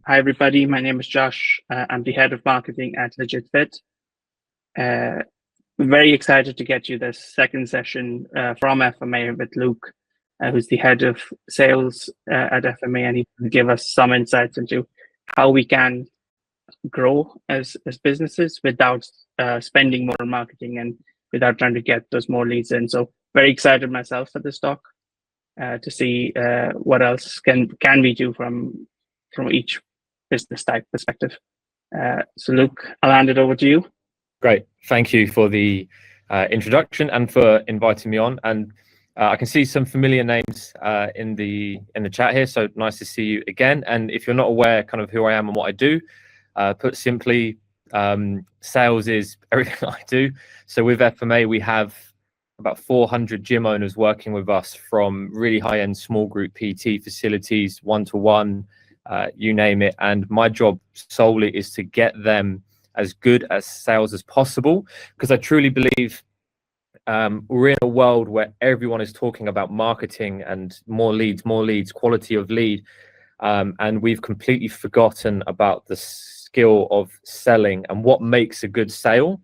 Hi, everybody. My name is Josh. I'm the head of marketing at LegitFit. Very excited to get you this second session from FMA with Luke, who's the head of sales at FMA, and he will give us some insights into how we can grow as businesses without spending more on marketing and without trying to get those more leads in. So very excited myself for this talk to see what else can we do from each business type perspective. So Luke, I'll hand it over to you. Great. Thank you for the introduction and for inviting me on. And I can see some familiar names in the chat here. So nice to see you again. And if you're not aware kind of who I am and what I do, put simply, sales is everything I do. So with FMA, we have about 400 gym owners working with us, from really high-end small group PT facilities, one-to-one, you name it. And my job solely is to get them as good as sales as possible, because I truly believe we're in a world where everyone is talking about marketing and more leads, quality of lead. And we've completely forgotten about the skill of selling and what makes a good sale.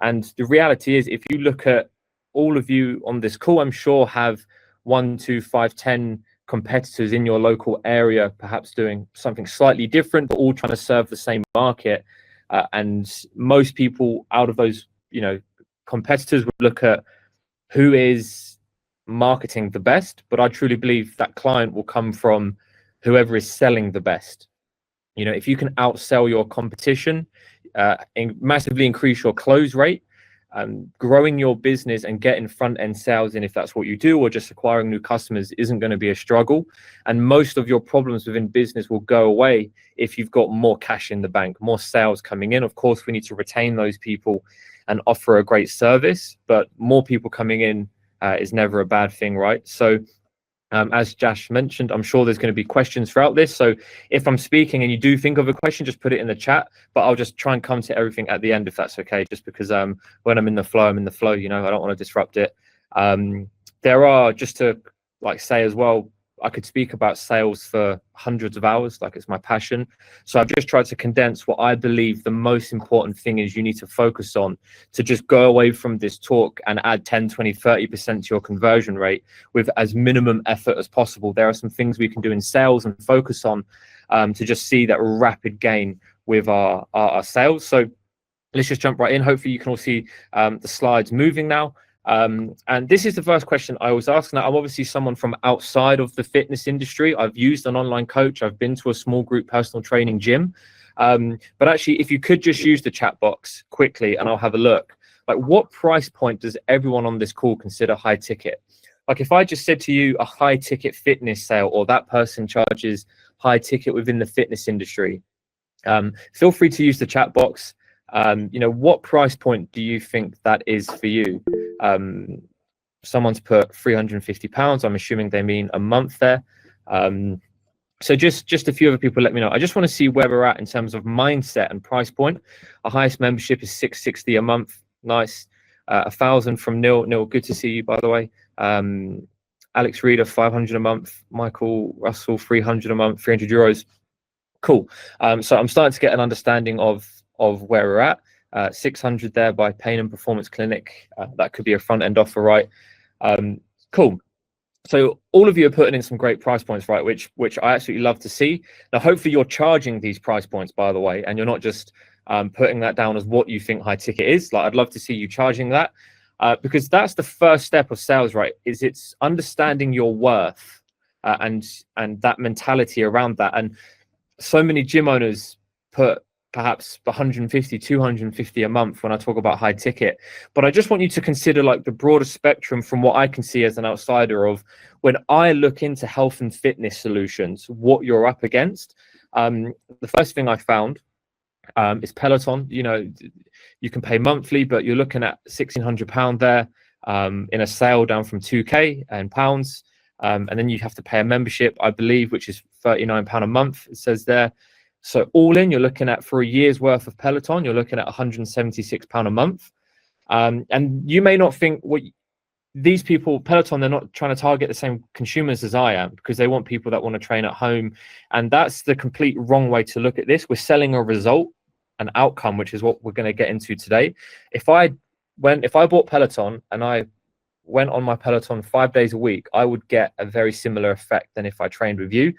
And the reality is, if you look at all of you on this call, I'm sure have 1, 2, 5, 10 competitors in your local area, perhaps doing something slightly different, but all trying to serve the same market. And most people out of those, competitors would look at who is marketing the best. But I truly believe that client will come from whoever is selling the best. If you can outsell your competition, massively increase your close rate, growing your business and getting front-end sales in, if that's what you do, or just acquiring new customers, isn't going to be a struggle. And most of your problems within business will go away if you've got more cash in the bank, more sales coming in. Of course, we need to retain those people and offer a great service, but more people coming in is never a bad thing, right? So as Josh mentioned, I'm sure there's going to be questions throughout this. So if I'm speaking and you do think of a question, just put it in the chat, but I'll just try and come to everything at the end, if that's okay, just because when I'm in the flow, I don't want to disrupt it. There are, just to say as well, I could speak about sales for hundreds of hours, it's my passion. So I've just tried to condense what I believe the most important thing is you need to focus on to just go away from this talk and add 10, 20, 30% to your conversion rate with as minimum effort as possible. There are some things we can do in sales and focus on to just see that rapid gain with our sales. So let's just jump right in. Hopefully you can all see the slides moving now. And this is the first question I always ask. Now, I'm obviously someone from outside of the fitness industry. I've used an online coach. I've been to a small group personal training gym. But actually, if you could just use the chat box quickly and I'll have a look. What price point does everyone on this call consider high ticket? If I just said to you a high ticket fitness sale, or that person charges high ticket within the fitness industry, feel free to use the chat box. What price point do you think that is for you? Someone's put £350. I'm assuming they mean a month there. So just a few other people let me know. I just want to see where we're at in terms of mindset and price point. Our highest membership is $660 a month. Nice. 1,000 from Neil. Neil, good to see you, by the way. Alex Reader, 500 a month. Michael Russell, 300 a month, €300. Cool. So I'm starting to get an understanding of where we're at. 600 there by Pain and Performance Clinic. That could be a front end offer, right? Cool. So all of you are putting in some great price points, right? Which I absolutely love to see. Now, hopefully you're charging these price points, by the way, and you're not just putting that down as what you think high ticket is. I'd love to see you charging that, because that's the first step of sales, right? It's understanding your worth and that mentality around that. And so many gym owners put perhaps 150, 250 a month when I talk about high ticket. But I just want you to consider the broader spectrum from what I can see as an outsider of when I look into health and fitness solutions, what you're up against. The first thing I found is Peloton. You can pay monthly, but you're looking at £1,600 there in a sale down from 2K in pounds. And then you have to pay a membership, I believe, which is £39 a month, it says there. So all in, you're looking at, for a year's worth of Peloton, you're looking at £176 a month. And you may not think these people, Peloton, they're not trying to target the same consumers as I am, because they want people that want to train at home. And that's the complete wrong way to look at this. We're selling a result, an outcome, which is what we're going to get into today. If I bought Peloton and I went on my Peloton 5 days a week, I would get a very similar effect than if I trained with you.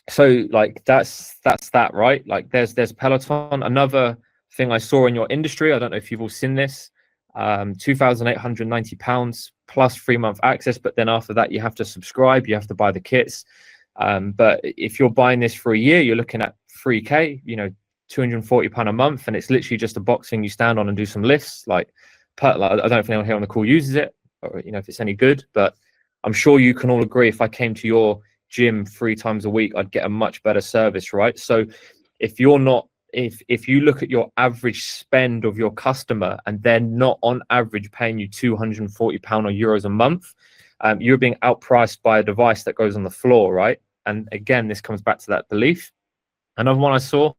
So like that's that, right? Like there's Peloton. Another thing I saw in your industry, I don't know if you've all seen this, £2,890 plus 3-month access, but then after that you have to subscribe, you have to buy the kits. But if you're buying this for a year, you're looking at 3K, you know, £240 a month, and it's literally just a box thing you stand on and do some lifts. Like I don't know if anyone here on the call uses it, or you know, if it's any good, but I'm sure you can all agree if I came to your gym 3 times a week, I'd get a much better service, right? So if you're not, if you look at your average spend of your customer and they're not on average paying you £240 or euros a month, you're being outpriced by a device that goes on the floor, right? And again, this comes back to that belief. Another one I saw,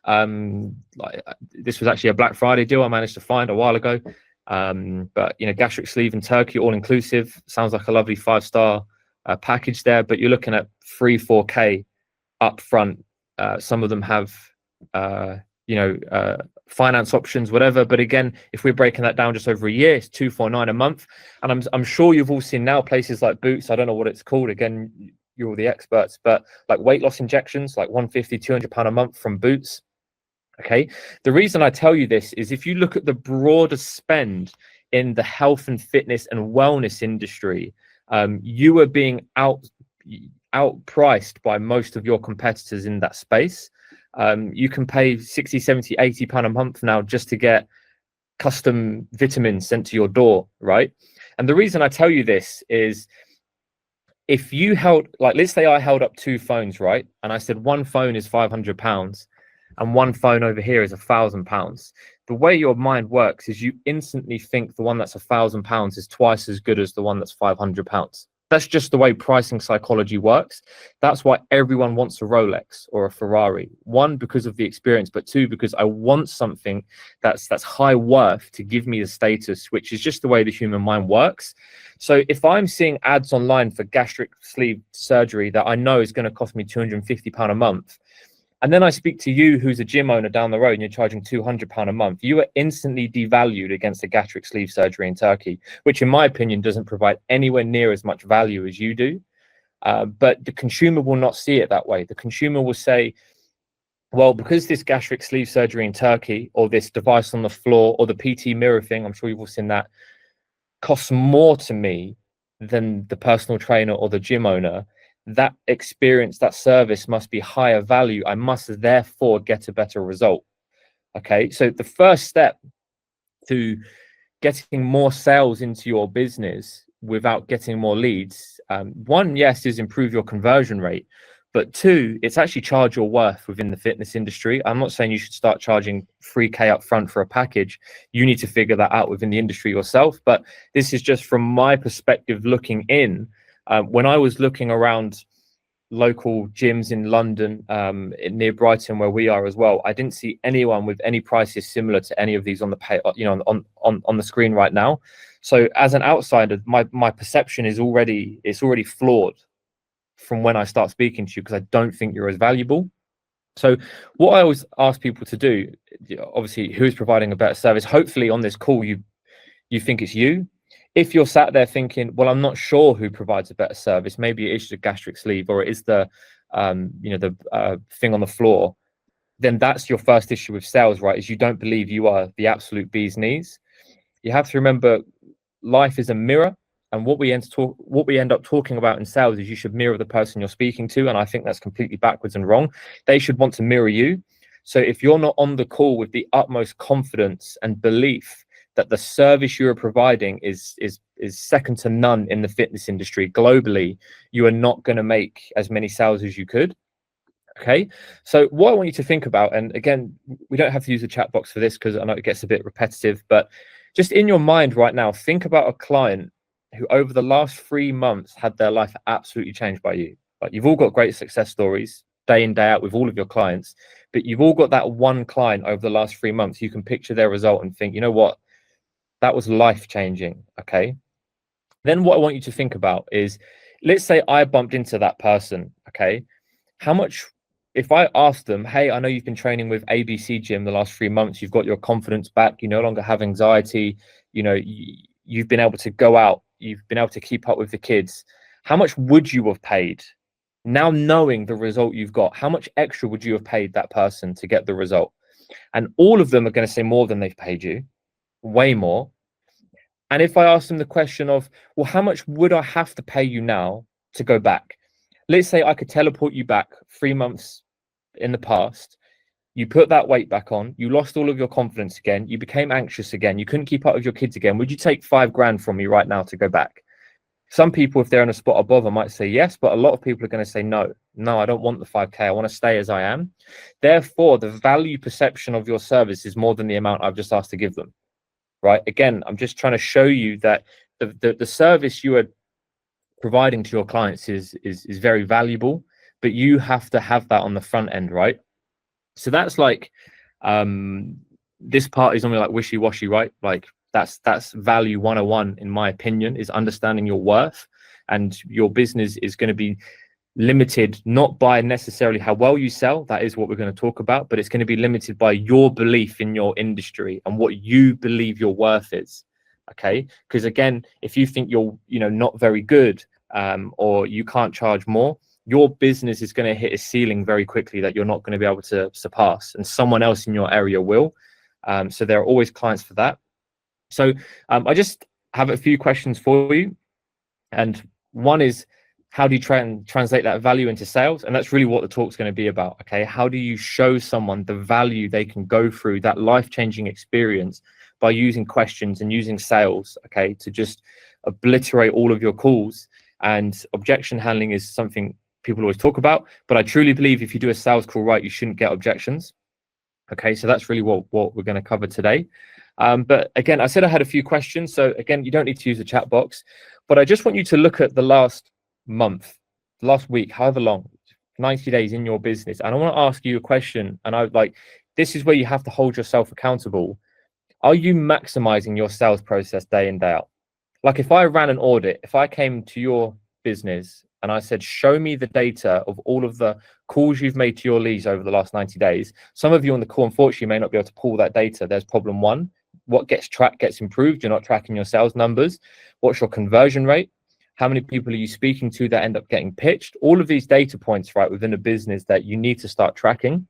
this was actually a Black Friday deal I managed to find a while ago. But you know, gastric sleeve in Turkey, all inclusive, sounds like a lovely 5-star package there, but you're looking at 3-4K up front. Some of them have finance options, whatever, but again, if we're breaking that down just over a year, it's 249 a month. And I'm sure you've all seen now places like Boots, I don't know what it's called, again, you're all the experts, but like weight loss injections, like 150, £200 a month from Boots. Okay, the reason I tell you this is if you look at the broader spend in the health and fitness and wellness industry, you are being outpriced by most of your competitors in that space. You can pay 60, 70, £80 a month now just to get custom vitamins sent to your door, right? And the reason I tell you this is if you held, like, let's say I held up 2 phones, right? And I said one phone is £500 and one phone over here is £1,000. The way your mind works is you instantly think the one that's £1,000 is twice as good as the one that's £500. That's just the way pricing psychology works. That's why everyone wants a Rolex or a Ferrari. 1, because of the experience, but 2, because I want something that's high worth to give me the status, which is just the way the human mind works. So if I'm seeing ads online for gastric sleeve surgery that I know is going to cost me £250 a month, and then I speak to you, who's a gym owner down the road, and you're charging £200 a month, you are instantly devalued against a gastric sleeve surgery in Turkey, which in my opinion doesn't provide anywhere near as much value as you do. But the consumer will not see it that way. The consumer will say, well, because this gastric sleeve surgery in Turkey, or this device on the floor, or the PT mirror thing, I'm sure you've all seen that, costs more to me than the personal trainer or the gym owner, that experience, that service must be higher value. I must therefore get a better result. Okay, so the first step to getting more sales into your business without getting more leads, 1, yes, is improve your conversion rate, but 2, it's actually charge your worth within the fitness industry. I'm not saying you should start charging 3K up front for a package. You need to figure that out within the industry yourself, but this is just from my perspective looking in. When I was looking around local gyms in London, near Brighton, where we are as well, I didn't see anyone with any prices similar to any of these on the pay, on the screen right now. So as an outsider, my perception is already flawed from when I start speaking to you, because I don't think you're as valuable. So what I always ask people to do, obviously, who is providing a better service? Hopefully on this call you think it's you. If you're sat there thinking, well, I'm not sure who provides a better service, maybe it is the gastric sleeve, or it is the thing on the floor, then that's your first issue with sales, right? Is you don't believe you are the absolute bee's knees. You have to remember, life is a mirror, and what we end up talking about in sales is you should mirror the person you're speaking to, and I think that's completely backwards and wrong. They should want to mirror you. So if you're not on the call with the utmost confidence and belief that the service you are providing is second to none in the fitness industry globally, you are not going to make as many sales as you could. Okay, so what I want you to think about, and again, we don't have to use the chat box for this because I know it gets a bit repetitive, but just in your mind right now, think about a client who over the last 3 months had their life absolutely changed by you. Like, you've all got great success stories day in, day out with all of your clients, but you've all got that one client over the last 3 months. You can picture their result and think, you know what? That was life changing. Okay. Then what I want you to think about is, let's say I bumped into that person, okay? How much, if I asked them, hey, I know you've been training with ABC Gym the last 3 months, you've got your confidence back, you no longer have anxiety, you know, you've been able to go out, you've been able to keep up with the kids. How much would you have paid? Now knowing the result you've got, how much extra would you have paid that person to get the result? And all of them are going to say more than they've paid you, way more. And if I ask them the question of, well, how much would I have to pay you now to go back? Let's say I could teleport you back 3 months in the past. You put that weight back on, you lost all of your confidence again, you became anxious again, you couldn't keep up with your kids again. Would you take 5 grand from me right now to go back? Some people, if they're in a spot above, I might say yes, but a lot of people are going to say no, I don't want the 5K. I want to stay as I am. Therefore, the value perception of your service is more than the amount I've just asked to give them. Right? Again, I'm just trying to show you that the service you are providing to your clients is very valuable, but you have to have that on the front end, right? So that's like, this part is only like wishy-washy, right? Like that's value 101 in my opinion, is understanding your worth, and your business is going to be limited not by necessarily how well you sell, that is what we're going to talk about, but it's going to be limited by your belief in your industry and what you believe your worth is. Okay, because again, if you think you're not very good, or you can't charge more, your business is going to hit a ceiling very quickly that you're not going to be able to surpass, and someone else in your area will. So there are always clients for that. So I just have a few questions for you, and one is, how do you try and translate that value into sales? And that's really what the talk's going to be about. Okay, how do you show someone the value they can go through, that life-changing experience, by using questions and using sales, okay, to just obliterate all of your calls? And objection handling is something people always talk about, but I truly believe if you do a sales call right, you shouldn't get objections. Okay, so that's really what we're going to cover today. But again, I said I had a few questions. So again, you don't need to use the chat box, but I just want you to look at the last month, last week, however long, 90 days in your business. And I want to ask you a question. And this is where you have to hold yourself accountable. Are you maximizing your sales process day in, day out? Like if I ran an audit, if I came to your business and I said, show me the data of all of the calls you've made to your leads over the last 90 days. Some of you on the call, unfortunately, may not be able to pull that data. There's problem one. What gets tracked gets improved. You're not tracking your sales numbers. What's your conversion rate? How many people are you speaking to that end up getting pitched? All of these data points, right, within a business that you need to start tracking.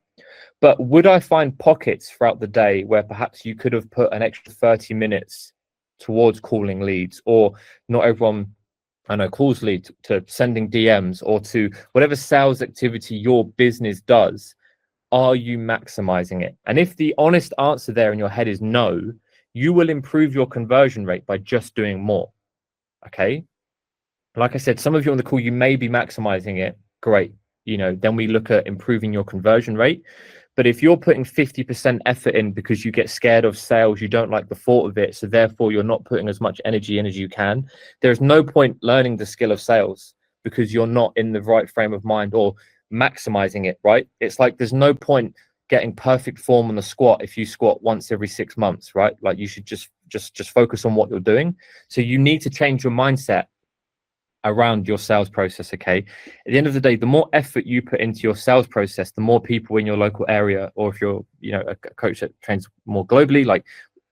But would I find pockets throughout the day where perhaps you could have put an extra 30 minutes towards calling leads, or not everyone calls leads, to sending DMs, or to whatever sales activity your business does? Are you maximizing it? And if the honest answer there in your head is no, you will improve your conversion rate by just doing more. Okay. Like I said, some of you on the call, you may be maximizing it. Great. Then we look at improving your conversion rate. But if you're putting 50% effort in because you get scared of sales, you don't like the thought of it, so therefore you're not putting as much energy in as you can, there's no point learning the skill of sales because you're not in the right frame of mind or maximizing it, right? It's like there's no point getting perfect form on the squat if you squat once every 6 months, right? Like you should just focus on what you're doing. So you need to change your mindset around your sales process. Okay, at the end of the day, the more effort you put into your sales process, the more people in your local area, or if you're a coach that trains more globally, like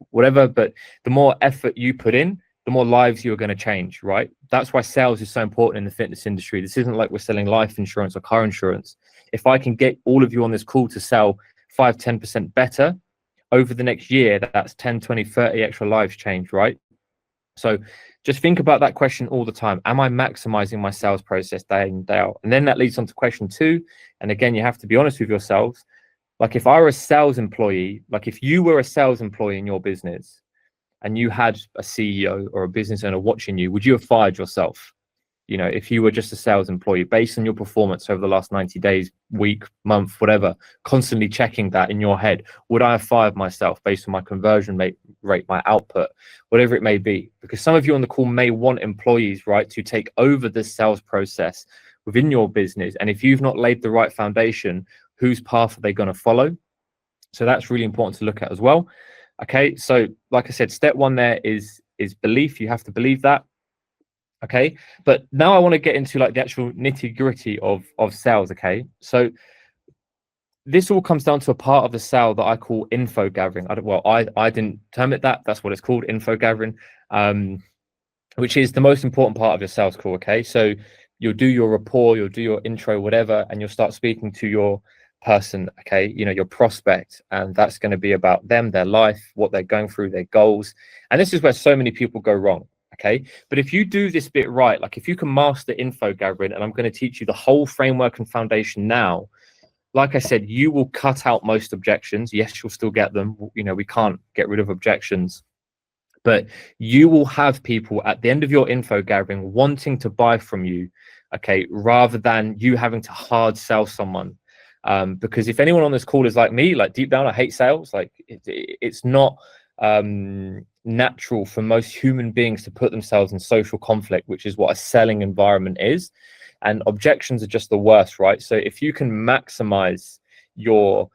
whatever, but the more effort you put in, the more lives you're going to change, right? That's why sales is so important in the fitness industry. This isn't like we're selling life insurance or car insurance. If I can get all of you on this call to sell 5-10% better over the next year, that's 10, 20, 30 extra lives changed, right? So just think about that question all the time. Am I maximizing my sales process day in, day out? And then that leads on to question 2. And again, you have to be honest with yourselves. Like if I were a sales employee, like if you were a sales employee in your business and you had a CEO or a business owner watching you, would you have fired yourself? If you were just a sales employee, based on your performance over the last 90 days, week, month, whatever, constantly checking that in your head, would I have fired myself based on my conversion rate, my output, whatever it may be? Because some of you on the call may want employees, right, to take over this sales process within your business. And if you've not laid the right foundation, whose path are they going to follow? So that's really important to look at as well. Okay, so like I said, step 1 there is belief. You have to believe that. Okay, but now I want to get into like the actual nitty gritty of sales. Okay, so this all comes down to a part of the sale that I call info gathering. I didn't term it that. That's what it's called, info gathering, which is the most important part of your sales call. Okay, so you'll do your rapport, you'll do your intro, whatever, and you'll start speaking to your person. Okay, you know, your prospect, and that's going to be about them, their life, what they're going through, their goals, and this is where so many people go wrong. Okay, but if you do this bit right, like if you can master info gathering, and I'm going to teach you the whole framework and foundation now. Like I said, you will cut out most objections. Yes, you'll still get them. You know, we can't get rid of objections, but you will have people at the end of your info gathering wanting to buy from you, okay, rather than you having to hard sell someone. Because if anyone on this call is like me, like deep down, I hate sales. Like it's not natural for most human beings to put themselves in social conflict, which is what a selling environment is. And objections are just the worst, right? So if you can maximize your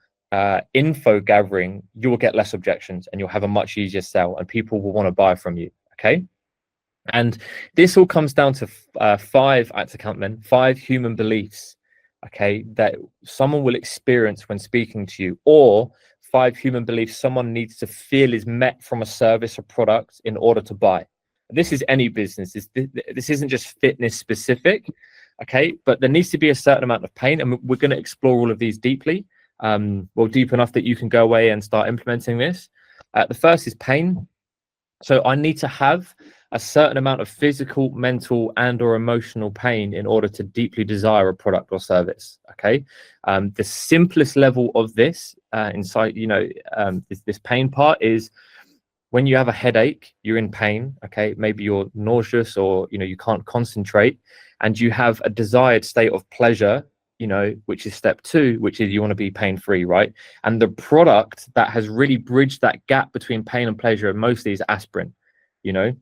info gathering, you will get less objections and you'll have a much easier sell and people will want to buy from you. Okay. And this all comes down to five human beliefs, okay, that someone will experience when speaking to you, or 5 human beliefs someone needs to feel is met from a service or product in order to buy. This is any business. This isn't just fitness specific. Okay, but there needs to be a certain amount of pain, and we're going to explore all of these deeply. Well, deep enough that you can go away and start implementing this. The first is pain. So I need to have a certain amount of physical, mental, and/or emotional pain in order to deeply desire a product or service. Okay, the simplest level of this inside, you know, this pain part is when you have a headache, you're in pain. Okay, maybe you're nauseous, or you know you can't concentrate, and you have a desired state of pleasure, you know, which is step 2, which is you want to be pain-free, right? And the product that has really bridged that gap between pain and pleasure mostly is aspirin, you know,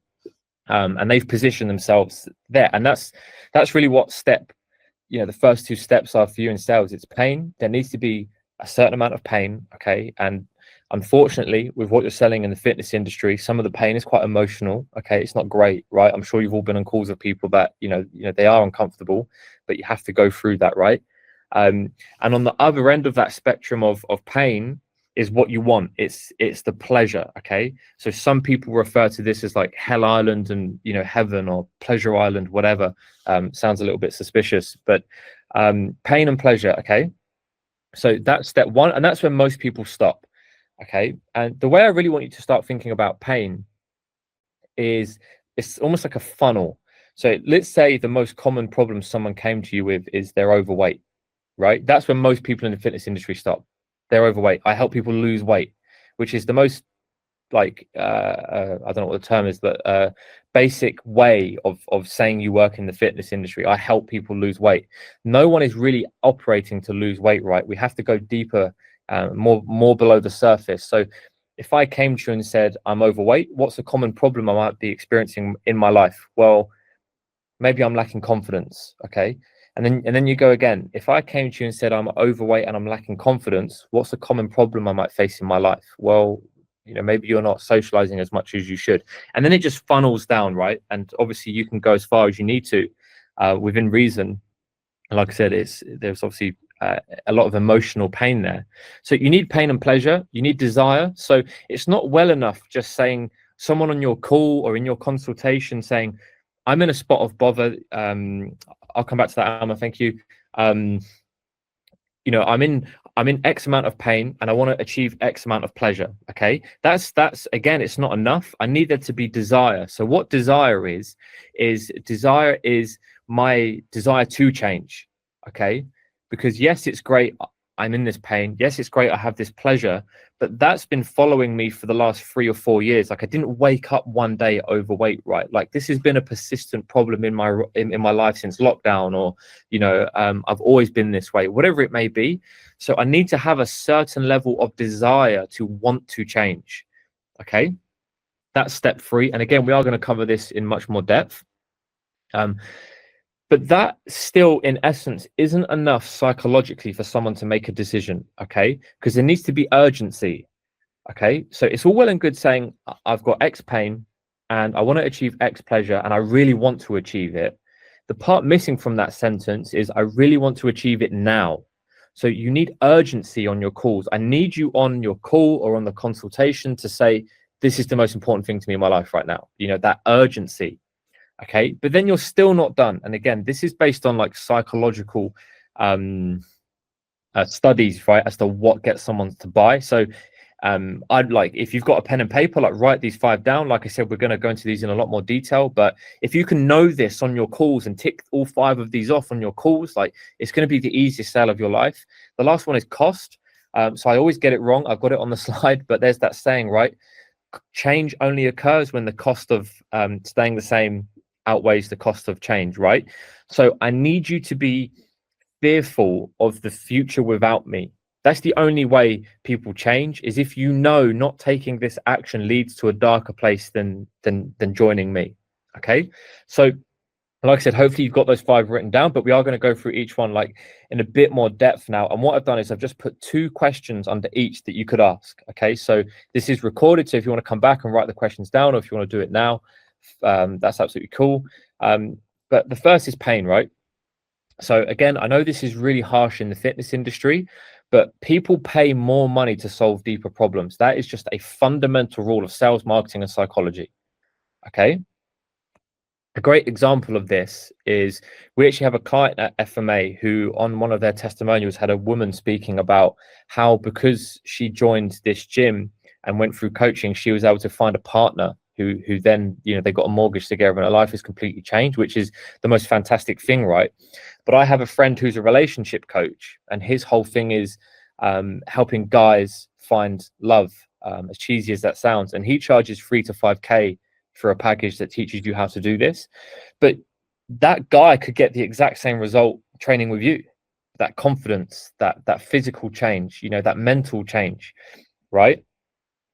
and they've positioned themselves there. And that's really what the first 2 steps are for you in sales. It's pain. There needs to be a certain amount of pain, okay? And unfortunately, with what you're selling in the fitness industry, some of the pain is quite emotional. Okay, it's not great, right? I'm sure you've all been on calls with people that you know they are uncomfortable, but you have to go through that, right? And on the other end of that spectrum of pain is what you want. It's the pleasure. Okay, so some people refer to this as like Hell Island and heaven or Pleasure Island, whatever. Sounds a little bit suspicious, but pain and pleasure. Okay, so that's step 1, and that's where most people stop. Okay, and the way I really want you to start thinking about pain is it's almost like a funnel. So let's say the most common problem someone came to you with is they're overweight, right? That's when most people in the fitness industry stop. They're overweight. I help people lose weight, which is the most like I don't know what the term is, but basic way of saying you work in the fitness industry. I help people lose weight. No one is really operating to lose weight, right? We have to go deeper, more below the surface. So if I came to you and said I'm overweight, what's a common problem I might be experiencing in my life? Well, maybe I'm lacking confidence. Okay, and then you go again. If I came to you and said I'm overweight and I'm lacking confidence, what's a common problem I might face in my life? Well, maybe you're not socializing as much as you should. And then it just funnels down, right? And obviously you can go as far as you need to within reason. And like I said, there's obviously a lot of emotional pain there. So you need pain and pleasure, you need desire. So it's not well enough just saying, someone on your call or in your consultation saying, I'm in a spot of bother. I'll come back to that, Alma, thank you. I'm in X amount of pain and I want to achieve X amount of pleasure. Okay, that's again, it's not enough. I need there to be desire. So what desire is desire is my desire to change. Okay, because yes, it's great, I'm in this pain. Yes, it's great, I have this pleasure, but that's been following me for the last 3 or 4 years. Like I didn't wake up one day overweight, right? Like this has been a persistent problem in my life since lockdown, or I've always been this way, whatever it may be. So I need to have a certain level of desire to want to change. Okay, that's step 3. And again, we are going to cover this in much more depth. But that still, in essence, isn't enough psychologically for someone to make a decision, okay? Because there needs to be urgency, okay? So it's all well and good saying, I've got X pain, and I want to achieve X pleasure and I really want to achieve it. The part missing from that sentence is I really want to achieve it now. So you need urgency on your calls. I need you on your call or on the consultation to say, this is the most important thing to me in my life right now. You know, that urgency. Okay. But then you're still not done. And again, this is based on like psychological studies, right, as to what gets someone to buy. So I'd like, if you've got a pen and paper, like write these 5 down. Like I said, we're going to go into these in a lot more detail, but if you can know this on your calls and tick all 5 of these off on your calls, like it's going to be the easiest sale of your life. The last one is cost. So I always get it wrong. I've got it on the slide, but there's that saying, right? Change only occurs when the cost of staying the same outweighs the cost of change, right? So I need you to be fearful of the future without me. That's the only way people change, is if you know not taking this action leads to a darker place than joining me. Okay, so like I said, hopefully you've got those 5 written down, but we are going to go through each one like in a bit more depth now. And what I've done is I've just put 2 questions under each that you could ask. Okay, so this is recorded, so if you want to come back and write the questions down, or if you want to do it now, that's absolutely cool. But the first is pain, right? So again, I know this is really harsh in the fitness industry, but people pay more money to solve deeper problems. That is just a fundamental rule of sales, marketing, and psychology. Okay. A great example of this is we actually have a client at FMA who on one of their testimonials had a woman speaking about how, because she joined this gym and went through coaching, she was able to find a partner who then, you know, they got a mortgage together and her life has completely changed, which is the most fantastic thing, right? But I have a friend who's a relationship coach, and his whole thing is helping guys find love, as cheesy as that sounds. And he charges 3 to 5K for a package that teaches you how to do this. But that guy could get the exact same result training with you. That confidence, that physical change, you know, that mental change, right?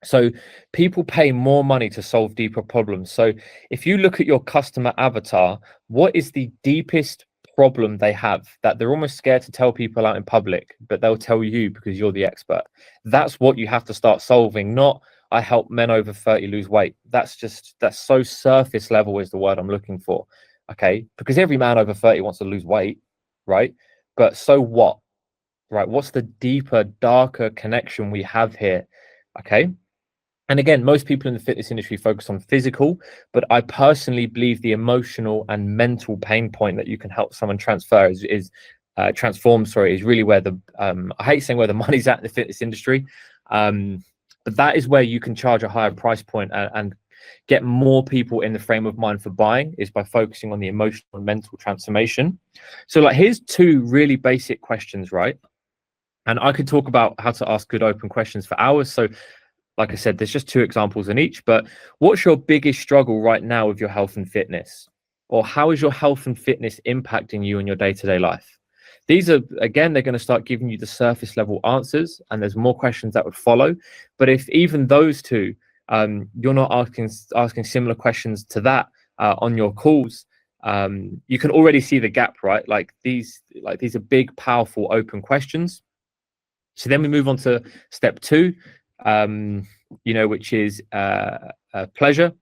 So people pay more money to solve deeper problems. So if you look at your customer avatar, what is the deepest problem they have that they're almost scared to tell people out in public, but they'll tell you because you're the expert? That's what you have to start solving, not I help men over 30 lose weight. That's so surface level is the word I'm looking for. Okay, because every man over 30 wants to lose weight, right? But so what, right? What's the deeper, darker connection we have here? Okay. And again, most people in the fitness industry focus on physical, but I personally believe the emotional and mental pain point that you can help someone transform is really where the I hate saying where the money's at in the fitness industry, but that is where you can charge a higher price point and get more people in the frame of mind for buying, is by focusing on the emotional and mental transformation. So like, here's 2 really basic questions, right? And I could talk about how to ask good open questions for hours. So like I said, there's just 2 examples in each, but what's your biggest struggle right now with your health and fitness? Or how is your health and fitness impacting you in your day-to-day life? These are, again, they're going to start giving you the surface level answers, and there's more questions that would follow. But if even those 2, you're not asking similar questions to that on your calls, you can already see the gap, right? Like these are big, powerful, open questions. So then we move on to step 2. You know, which is pleasure.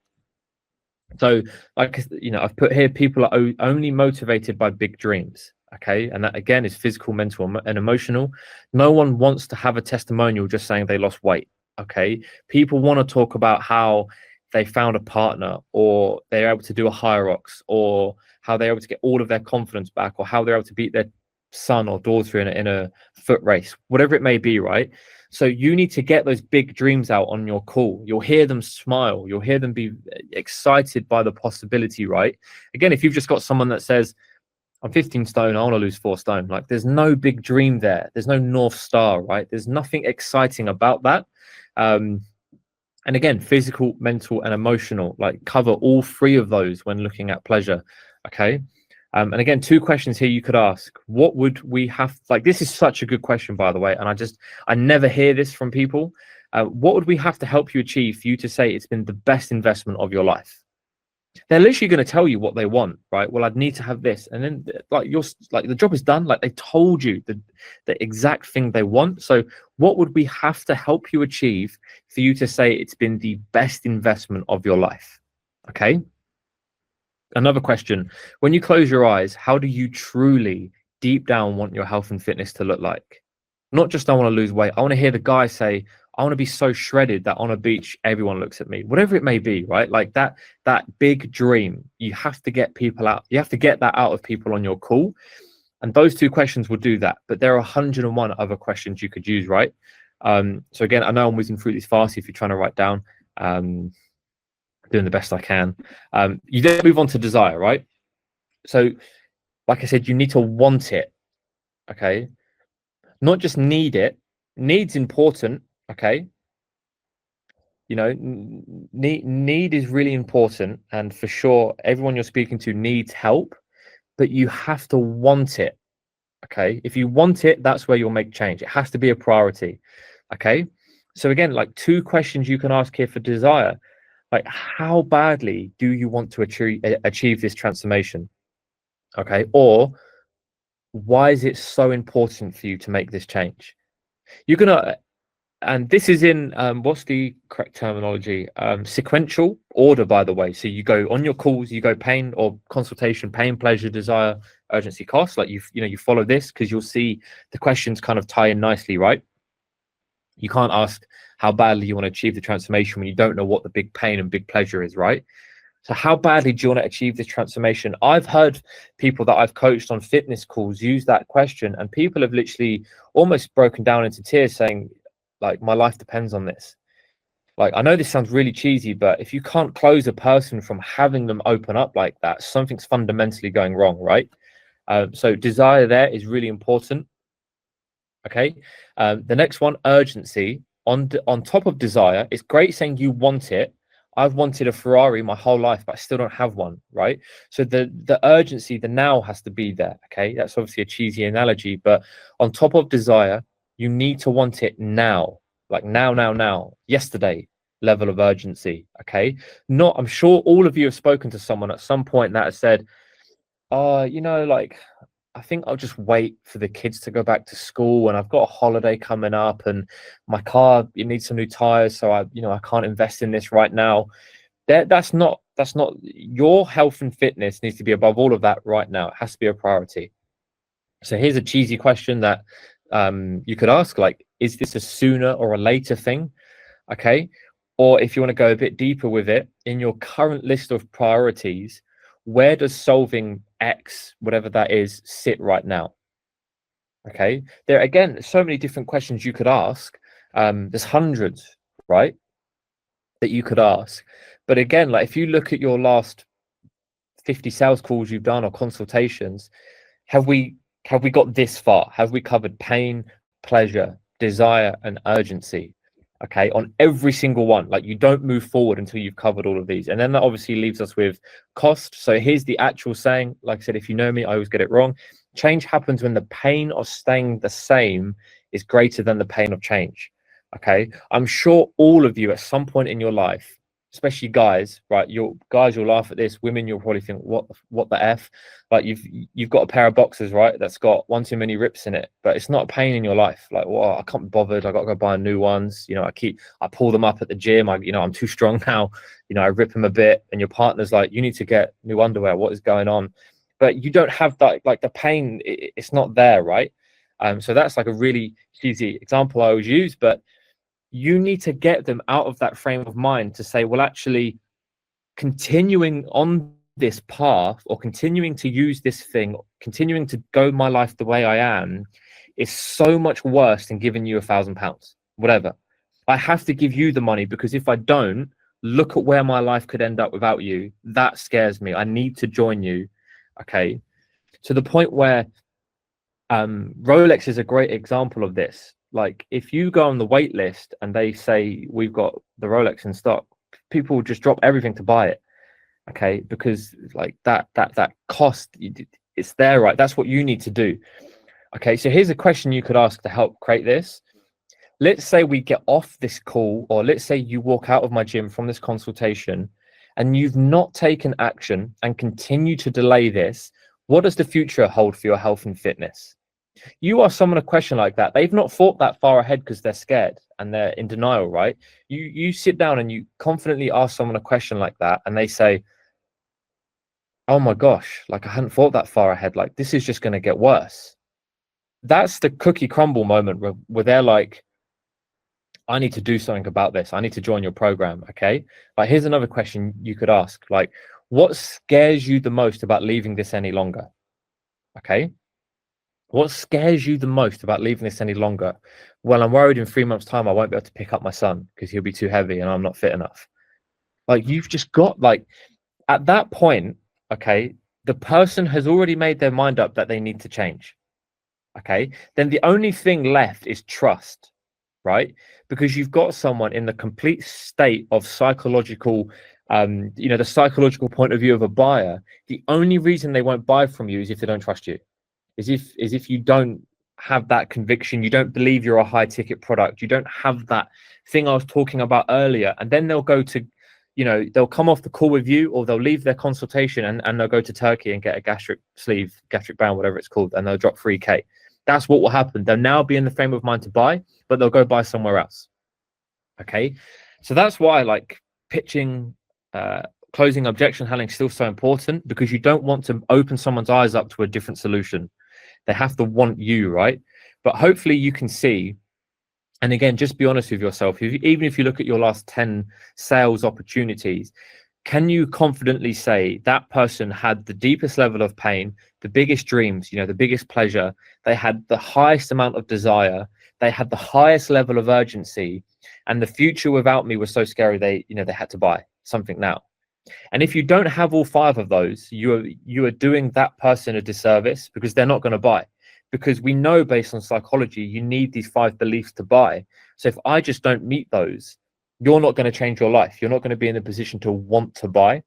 So like, you know, I've put here, people are only motivated by big dreams. Okay, and that again is physical, mental, and emotional. No one wants to have a testimonial just saying they lost weight. Okay, people want to talk about how they found a partner, or they're able to do a Hyrox, or how they're able to get all of their confidence back, or how they're able to beat their son or daughter in a foot race, whatever it may be, right? So you need to get those big dreams out on your call. You'll hear them smile. You'll hear them be excited by the possibility, right? Again, if you've just got someone that says, I'm 15 stone, I want to lose 4 stone. Like, there's no big dream there. There's no North Star, right? There's nothing exciting about that. And again, physical, mental, and emotional, like cover all 3 of those when looking at pleasure. Okay. And again, 2 questions here you could ask. What would we have, like, this is such a good question, by the way, and I never hear this from people. What would we have to help you achieve for you to say it's been the best investment of your life? They're literally going to tell you what they want, right? Well, I'd need to have this. And then like, the job is done. Like, they told you the exact thing they want. So what would we have to help you achieve for you to say it's been the best investment of your life? Okay. Another question. When you close your eyes, how do you truly deep down want your health and fitness to look like? Not just I want to lose weight. I want to hear the guy say, I want to be so shredded that on a beach everyone looks at me. Whatever it may be, right? Like that big dream. You have to get people out. You have to get that out of people on your call. And those two questions will do that. But there are 101 other questions you could use, right? So again, I know I'm whizzing through this fast if you're trying to write down. Doing the best I can. You then move on to desire, right? So, like I said, you need to want it, okay? Not just need it. Need's important, okay? You know, need is really important, and for sure, everyone you're speaking to needs help, but you have to want it, okay? If you want it, that's where you'll make change. It has to be a priority, okay? So again, like 2 questions you can ask here for desire. Like, how badly do you want to achieve this transformation? Okay. Or why is it so important for you to make this change? You're going to, and this is in, what's the correct terminology? Sequential order, by the way. So you go on your calls, you go pain or consultation, pain, pleasure, desire, urgency, cost. Like you follow this because you'll see the questions kind of tie in nicely, right? You can't ask how badly you want to achieve the transformation when you don't know what the big pain and big pleasure is, right? So how badly do you want to achieve this transformation? I've heard people that I've coached on fitness calls use that question, and people have literally almost broken down into tears saying, like, my life depends on this. Like, I know this sounds really cheesy, but if you can't close a person from having them open up like that, something's fundamentally going wrong, right? So desire there is really important. Okay. The next one, urgency. On top of desire, it's great saying you want it. I've wanted a Ferrari my whole life, but I still don't have one, right? So the urgency, the now has to be there. Okay. That's obviously a cheesy analogy, but on top of desire, you need to want it now, like now, yesterday level of urgency. Okay. Not, I'm sure all of you have spoken to someone at some point that has said, like, I think I'll just wait for the kids to go back to school, and I've got a holiday coming up, and my car, it needs some new tires, so I can't invest in this right now. That's not your health and fitness needs to be above all of that right now. It has to be a priority. So here's a cheesy question that you could ask, like, is this a sooner or a later thing? Okay. Or if you want to go a bit deeper with it, in your current list of priorities, where does solving X, whatever that is, sit right now? Okay. There, again, so many different questions you could ask. There's hundreds, right, that you could ask. But again, like if you look at your last 50 sales calls you've done or consultations, have we got this far? Have we covered pain, pleasure, desire, and urgency? Okay, on every single one. Like, you don't move forward until you've covered all of these. And then that obviously leaves us with cost. So here's the actual saying. Like I said, if you know me, I always get it wrong. Change happens when the pain of staying the same is greater than the pain of change. Okay, I'm sure all of you at some point in your life, especially guys, right? You'll laugh at this. Women, you'll probably think, what the F? Like, you've got a pair of boxers, right, that's got one too many rips in it, but it's not a pain in your life. Like, well, I can't be bothered, I got to go buy new ones. I pull them up at the gym. I'm too strong now. I rip them a bit, and your partner's like, you need to get new underwear. What is going on? But you don't have that, like, the pain, it's not there, right? So that's like a really cheesy example I always use, but you need to get them out of that frame of mind to say, well, actually, continuing on this path or continuing to use this thing, continuing to go my life the way I am, is so much worse than giving you £1,000, whatever. I have to give you the money, because if I don't, look at where my life could end up without you. That scares me. I need to join you. Okay. To the point where Rolex is a great example of this. Like, if you go on the wait list and they say we've got the Rolex in stock, people will just drop everything to buy it. Okay, because like that cost, it's there, right? That's what you need to do. Okay, so here's a question you could ask to help create this. Let's say we get off this call, or let's say you walk out of my gym from this consultation and you've not taken action and continue to delay this. What does the future hold for your health and fitness? You ask someone a question like that, they've not thought that far ahead because they're scared and they're in denial, right? You sit down and you confidently ask someone a question like that, and they say, oh my gosh, like I hadn't thought that far ahead. Like this is just going to get worse. That's the cookie crumble moment where they're like, I need to do something about this. I need to join your program. Okay. Like here's another question you could ask. Like, what scares you the most about leaving this any longer? Okay. What scares you the most about leaving this any longer? Well, I'm worried in 3 months' time I won't be able to pick up my son because he'll be too heavy and I'm not fit enough. Like you've just got like at that point, okay, the person has already made their mind up that they need to change. Okay, then the only thing left is trust, right? Because you've got someone in the complete state of psychological, the psychological point of view of a buyer. The only reason they won't buy from you is if they don't trust you, is if you don't have that conviction, you don't believe you're a high ticket product, you don't have that thing I was talking about earlier, and then they'll go to, they'll come off the call with you, or they'll leave their consultation and they'll go to Turkey and get a gastric band, whatever it's called, and they'll drop 3K. That's what will happen. They'll now be in the frame of mind to buy, but they'll go buy somewhere else. Okay, so that's why like pitching, closing, objection handling is still so important, because you don't want to open someone's eyes up to a different solution. They have to want you, right? But hopefully you can see, and again, just be honest with yourself. Even if you look at your last 10 sales opportunities, can you confidently say that person had the deepest level of pain, the biggest dreams, the biggest pleasure, they had the highest amount of desire, they had the highest level of urgency, and the future without me was so scary they had to buy something now? And if you don't have all 5 of those, you are doing that person a disservice, because they're not going to buy. Because we know, based on psychology, you need these 5 beliefs to buy. So if I just don't meet those, you're not going to change your life. You're not going to be in a position to want to buy.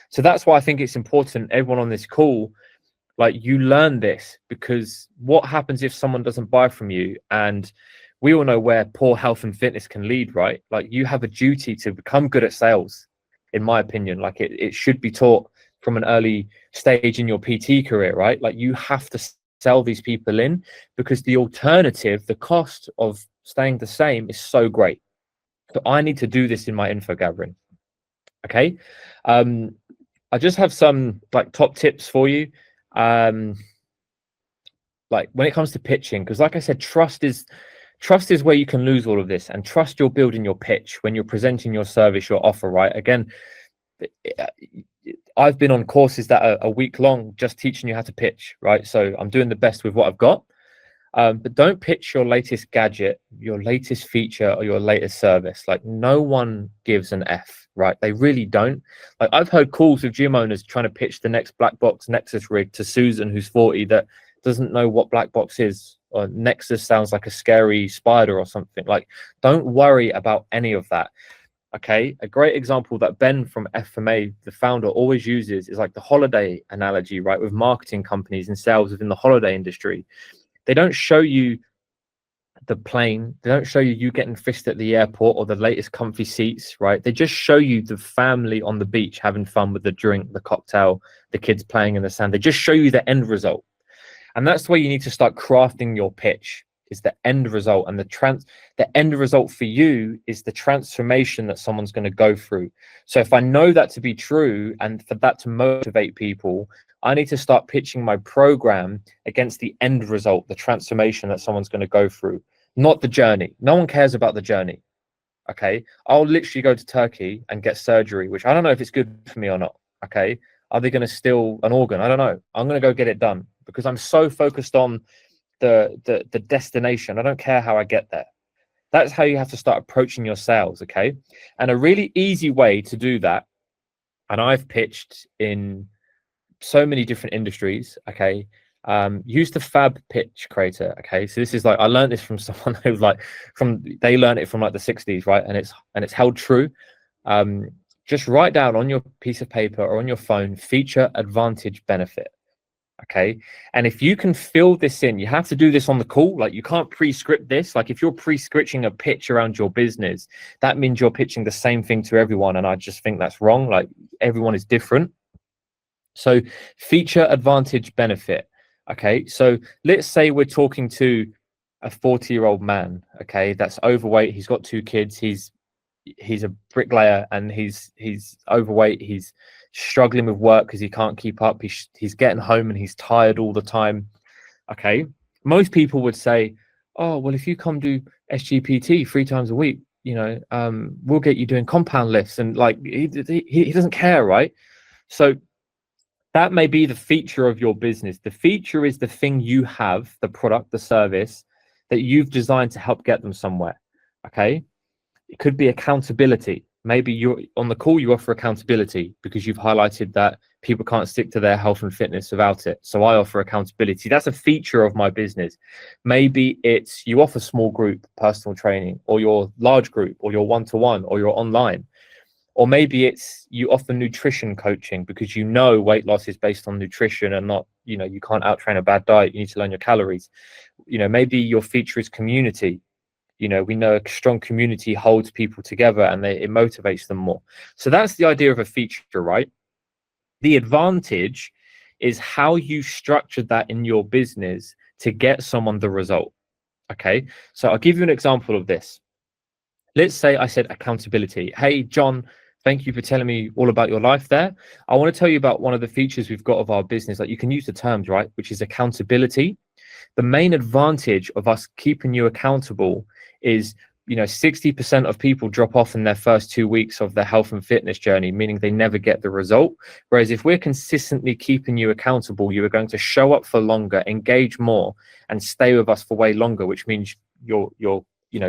So that's why I think it's important, everyone on this call, like you learn this, because what happens if someone doesn't buy from you? And we all know where poor health and fitness can lead, right? Like you have a duty to become good at sales, in my opinion. Like it should be taught from an early stage in your PT career, right? Like you have to sell these people in, because the alternative, the cost of staying the same, is so great. So I need to do this in my info gathering. Okay. I just have some like top tips for you. Like when it comes to pitching, because like I said, trust is where you can lose all of this, and trust you're building your pitch when you're presenting your service, your offer, right? Again, I've been on courses that are a week long just teaching you how to pitch, right? So I'm doing the best with what I've got. But don't pitch your latest gadget, your latest feature, or your latest service. Like no one gives an F, right? They really don't. Like I've heard calls with gym owners trying to pitch the next black box Nexus rig to Susan, who's 40, that doesn't know what black box is, or Nexus sounds like a scary spider or something. Like don't worry about any of that. Okay, a great example that Ben from FMA, the founder, always uses is like the holiday analogy, right? With marketing companies and sales within the holiday industry. They don't show you the plane. They don't show you getting fished at the airport or the latest comfy seats, right? They just show you the family on the beach having fun with the drink, the cocktail, the kids playing in the sand. They just show you the end result. And that's where you need to start crafting your pitch, is the end result. And the end result for you is the transformation that someone's going to go through. So if I know that to be true, and for that to motivate people, I need to start pitching my program against the end result, the transformation that someone's going to go through, not the journey. No one cares about the journey. Okay. I'll literally go to Turkey and get surgery, which I don't know if it's good for me or not. Okay. Are they going to steal an organ? I don't know. I'm going to go get it done, because I'm so focused on the destination. I don't care how I get there. That's how you have to start approaching your sales. Okay. And a really easy way to do that, and I've pitched in so many different industries. Okay. Use the Fab Pitch Creator. Okay. So this is like, I learned this from someone who they learned it from like the 60s, right? And it's held true. Just write down on your piece of paper or on your phone, feature, advantage, benefit. Okay. And if you can fill this in, you have to do this on the call. Like you can't pre-script this. Like if you're pre-scripting a pitch around your business, that means you're pitching the same thing to everyone. And I just think that's wrong. Like everyone is different. So feature, advantage, benefit. Okay, so let's say we're talking to a 40-year-old man, okay, that's overweight, he's got 2 kids, he's a bricklayer, and he's overweight, he's struggling with work because he can't keep up, he's getting home and he's tired all the time. Okay, most people would say, oh well, if you come do SGPT 3 times a week, we'll get you doing compound lifts, and like he doesn't care, right? So that may be the feature of your business. The feature is the thing you have, the product, the service that you've designed to help get them somewhere. Okay, it could be accountability. Maybe you're on the call, you offer accountability because you've highlighted that people can't stick to their health and fitness without it. So I offer accountability. That's a feature of my business. Maybe it's you offer small group personal training, or your large group, or your one-to-one, or your online. Or maybe it's you offer nutrition coaching because weight loss is based on nutrition and not, you can't out-train a bad diet. You need to learn your calories. Maybe your feature is community. We know a strong community holds people together and it motivates them more. So that's the idea of a feature, right? The advantage is how you structured that in your business to get someone the result. Okay, so I'll give you an example of this. Let's say I said accountability. Hey, John, thank you for telling me all about your life there. I want to tell you about one of the features we've got of our business. Like, you can use the terms, right? Which is accountability. The main advantage of us keeping you accountable is, 60% of people drop off in their first 2 weeks of their health and fitness journey, meaning they never get the result. Whereas if we're consistently keeping you accountable, you are going to show up for longer, engage more, and stay with us for way longer, which means you're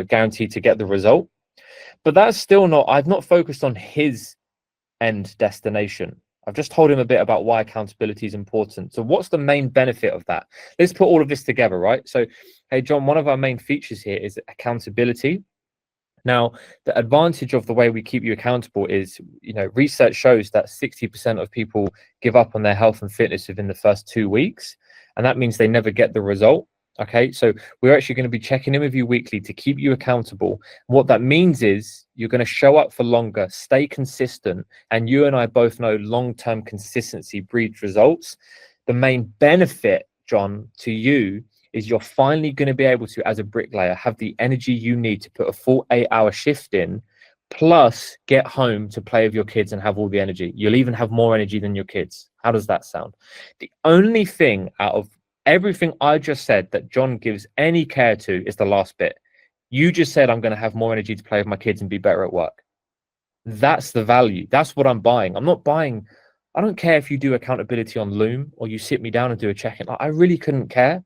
guaranteed to get the result. But that's still not, I've not focused on his end destination. I've just told him a bit about why accountability is important. So what's the main benefit of that? Let's put all of this together, right? So, hey, John, one of our main features here is accountability. Now, the advantage of the way we keep you accountable is, research shows that 60% of people give up on their health and fitness within the first 2 weeks. And that means they never get the result. Okay, so we're actually going to be checking in with you weekly to keep you accountable. What that means is you're going to show up for longer, stay consistent, and you and I both know long-term consistency breeds results. The main benefit, John, to you is you're finally going to be able to, as a bricklayer, have the energy you need to put a full 8-hour shift in, plus get home to play with your kids and have all the energy. You'll even have more energy than your kids. How does that sound? The only thing out of everything I just said that John gives any care to is the last bit. You just said, I'm going to have more energy to play with my kids and be better at work. That's the value. That's what I'm buying. I'm not buying, I don't care if you do accountability on Loom or you sit me down and do a check-in. I really couldn't care.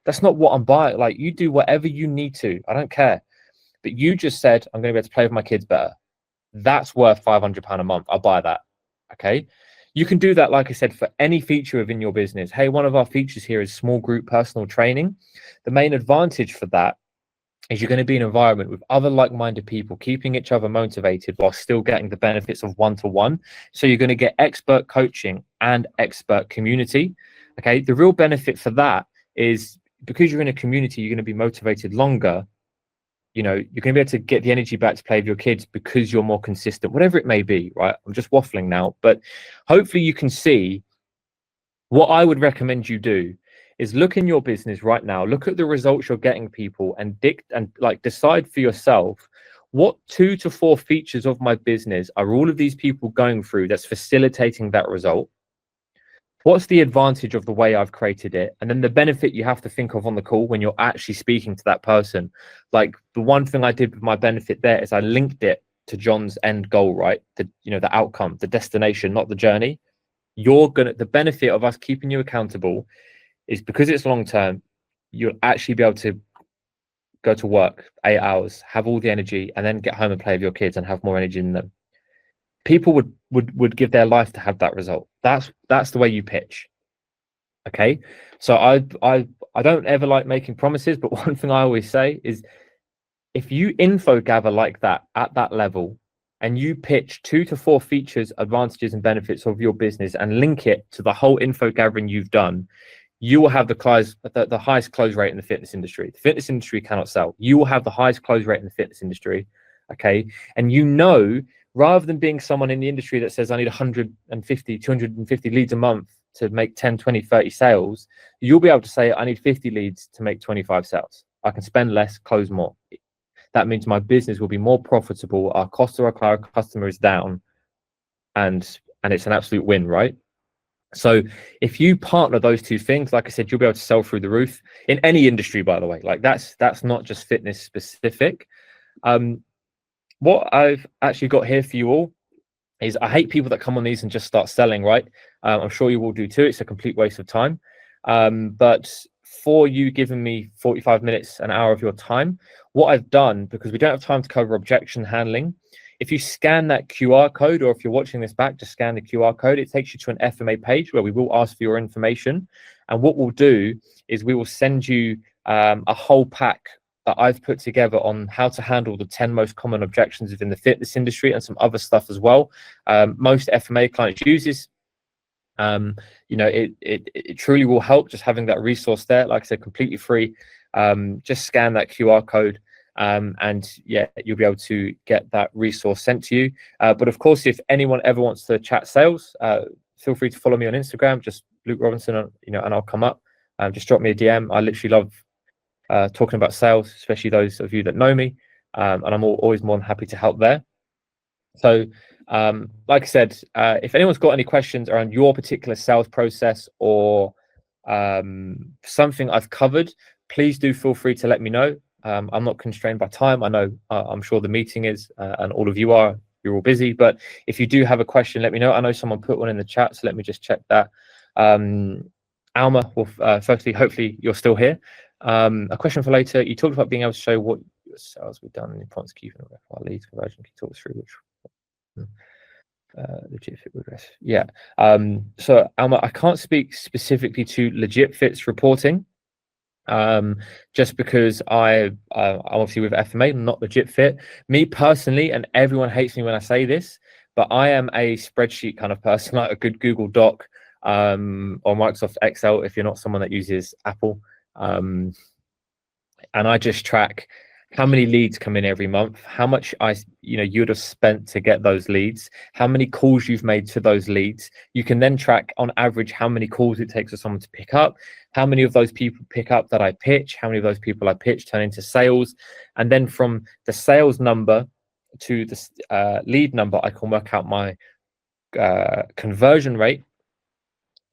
That's not what I'm buying. Like, you do whatever you need to. I don't care. But you just said, I'm going to be able to play with my kids better. That's worth £500 a month. I'll buy that. Okay. You can do that, like I said, for any feature within your business. Hey, one of our features here is small group personal training. The main advantage for that is you're going to be in an environment with other like-minded people, keeping each other motivated while still getting the benefits of one-to-one. So you're going to get expert coaching and expert community. Okay. The real benefit for that is because you're in a community, you're going to be motivated longer. You're going to be able to get the energy back to play with your kids because you're more consistent, whatever it may be, right? I'm just waffling now, but hopefully you can see what I would recommend you do is look in your business right now, look at the results you're getting people and decide for yourself, what 2 to 4 features of my business are all of these people going through that's facilitating that result? What's the advantage of the way I've created it? And then the benefit you have to think of on the call when you're actually speaking to that person. Like, the one thing I did with my benefit there is I linked it to John's end goal, right? The outcome, the destination, not the journey. The benefit of us keeping you accountable is because it's long term, you'll actually be able to go to work 8 hours, have all the energy, and then get home and play with your kids and have more energy in them. People would give their life to have that result. That's the way you pitch. Okay, so I don't ever like making promises, but one thing I always say is, if you info gather like that at that level and you pitch 2 to 4 features, advantages and benefits of your business and link it to the whole info gathering you've done, you will have the highest close rate in the fitness industry. The fitness industry cannot sell. You will have the highest close rate in the fitness industry. Okay, and rather than being someone in the industry that says I need 150, 250 leads a month, to make 10, 20, 30 sales, you'll be able to say, I need 50 leads to make 25 sales. I can spend less, close more. That means my business will be more profitable. Our cost to acquire a customer is down, and it's an absolute win, right? So if you partner those two things, like I said, you'll be able to sell through the roof in any industry, by the way. Like that's not just fitness specific. What I've actually got here for you all is, I hate people that come on these and just start selling, right? I'm sure you will do too. It's a complete waste of time. But for you giving me 45 minutes, an hour of your time, what I've done, because we don't have time to cover objection handling, if you scan that QR code, or if you're watching this back, just scan the QR code, it takes you to an FMA page where we will ask for your information. And what we'll do is we will send you a whole pack that I've put together on how to handle the 10 most common objections within the fitness industry, and some other stuff as well. Most FMA clients use this. It truly will help, just having that resource there. Like I said, completely free. Just scan that QR code, and yeah, you'll be able to get that resource sent to you. But of course, if anyone ever wants to chat sales, feel free to follow me on Instagram, just Luke Robinson, and I'll come up. Just drop me a DM. I literally love talking about sales, especially those of you that know me, and I'm always more than happy to help there. So like I said, if anyone's got any questions around your particular sales process, or something I've covered, please do feel free to let me know. I'm not constrained by time. I know I'm sure the meeting is, and all of you are, you're all busy, but if you do have a question, let me know. I know someone put one in the chat, so let me just check that. Alma, well, firstly, hopefully you're still here. A question for later. You talked about being able to show what sales we've done in importance keeping our leads conversion. Can you talk us through which LegitFit regress? Yeah. So Alma, I can't speak specifically to LegitFit's reporting, just because I'm obviously with FMA, not LegitFit. Me personally, and everyone hates me when I say this, but I am a spreadsheet kind of person, like a good Google Doc, or Microsoft Excel if you're not someone that uses Apple. And I just track how many leads come in every month, how much you'd have spent to get those leads, how many calls you've made to those leads. You can then track on average how many calls it takes for someone to pick up, how many of those people pick up that I pitch, how many of those people I pitch turn into sales. And then from the sales number to the lead number, I can work out my conversion rate.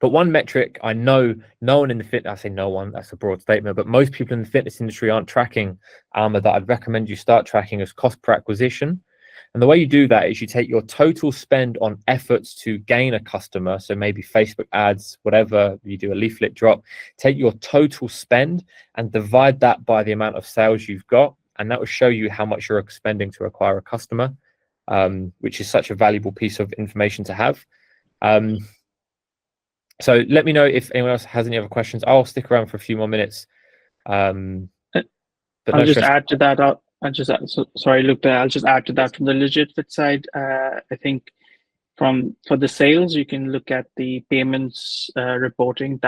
But one metric I know no one in the fitness, I say no one, that's a broad statement, but most people in the fitness industry aren't tracking, that I'd recommend you start tracking, as cost per acquisition. And the way you do that is you take your total spend on efforts to gain a customer, so maybe Facebook ads, whatever, you do a leaflet drop, take your total spend and divide that by the amount of sales you've got, and that will show you how much you're spending to acquire a customer, which is such a valuable piece of information to have. So let me know if anyone else has any other questions. I'll stick around for a few more minutes. But I'll just add to that. Sorry, Luke. I'll just add to that from the LegitFit side. I think for the sales, you can look at the payments reporting.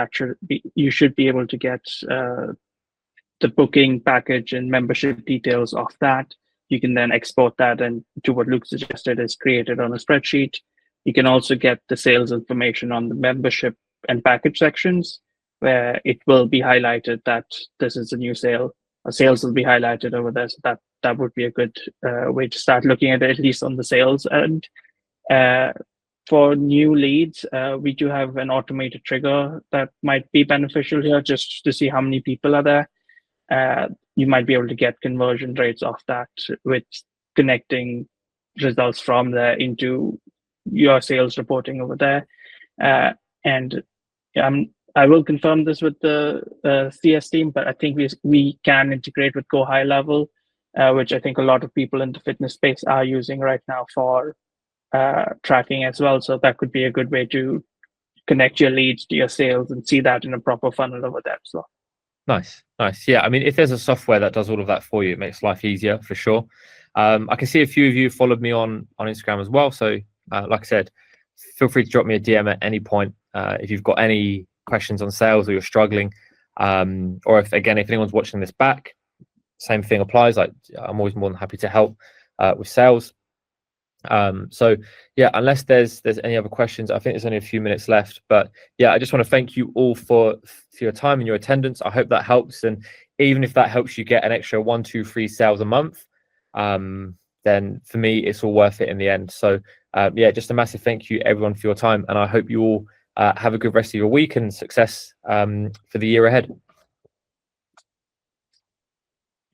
You should be able to get the booking package and membership details off that. You can then export that and do what Luke suggested, is create it on a spreadsheet. You can also get the sales information on the membership and package sections, where it will be highlighted that this is a new sale. Sales will be highlighted over there. So that would be a good way to start looking at it, at least on the sales. And for new leads, we do have an automated trigger that might be beneficial here, just to see how many people are there. You might be able to get conversion rates off that with connecting results from there into your sales reporting over there. And I will confirm this with the CS team, but I think we can integrate with Go High Level, which I think a lot of people in the fitness space are using right now for tracking as well. So that could be a good way to connect your leads to your sales and see that in a proper funnel over there as well. Nice. Yeah, I mean, if there's a software that does all of that for you, it makes life easier for sure. I can see a few of you followed me on Instagram as well. So like I said, feel free to drop me a DM at any point if you've got any questions on sales or you're struggling, or if anyone's watching this back, same thing applies. I'm always more than happy to help with sales. So yeah, unless there's any other questions, I think there's only a few minutes left. But yeah, I just want to thank you all for your time and your attendance. I hope that helps, and even if that helps you get an extra 1, 2, 3 sales a month, then for me it's all worth it in the end. So yeah, just a massive thank you everyone for your time, and I hope you all have a good rest of your week and success for the year ahead.